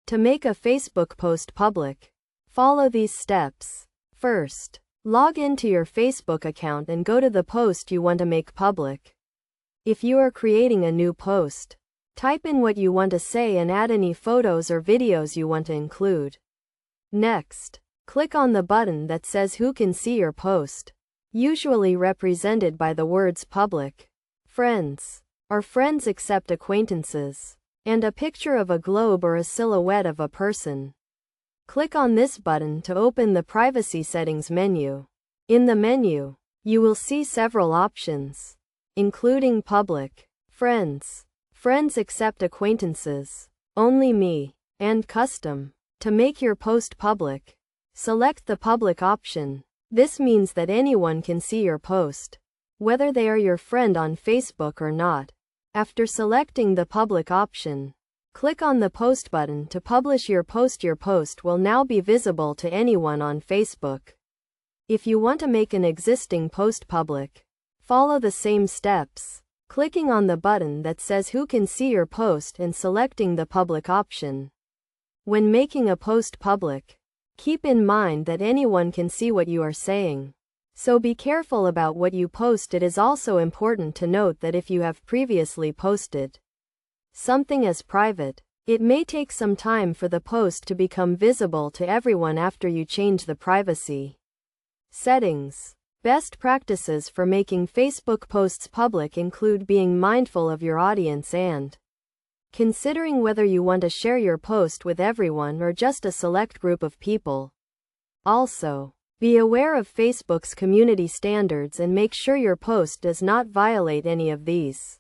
To make a Facebook post public, follow these steps. First, log into your Facebook account and go to the post you want to make public. If you are creating a new post, type in what you want to say and add any photos or videos you want to include. Next, click on the button that says Who can see your post, usually represented by the words public, friends, or friends accept acquaintances, and a picture of a globe or a silhouette of a person. Click on this button to open the Privacy Settings menu. In the menu, you will see several options, including Public, Friends, Friends accept acquaintances, Only Me, and Custom. To make your post public, select the Public option. This means that anyone can see your post, whether they are your friend on Facebook or not. After selecting the Public option, click on the Post button to publish your post. Your post will now be visible to anyone on Facebook. If you want to make an existing post public, follow the same steps, clicking on the button that says Who can see your post and selecting the Public option. When making a post public, keep in mind that anyone can see what you are saying, so be careful about what you post. It is also important to note that if you have previously posted something as private, it may take some time for the post to become visible to everyone after you change the privacy settings. Best practices for making Facebook posts public include being mindful of your audience and considering whether you want to share your post with everyone or just a select group of people. Also, be aware of Facebook's community standards and make sure your post does not violate any of these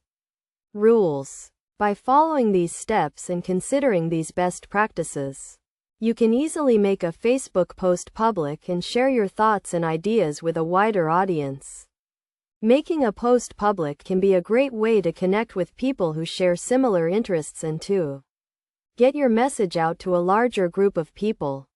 rules. By following these steps and considering these best practices, you can easily make a Facebook post public and share your thoughts and ideas with a wider audience. Making a post public can be a great way to connect with people who share similar interests and to get your message out to a larger group of people.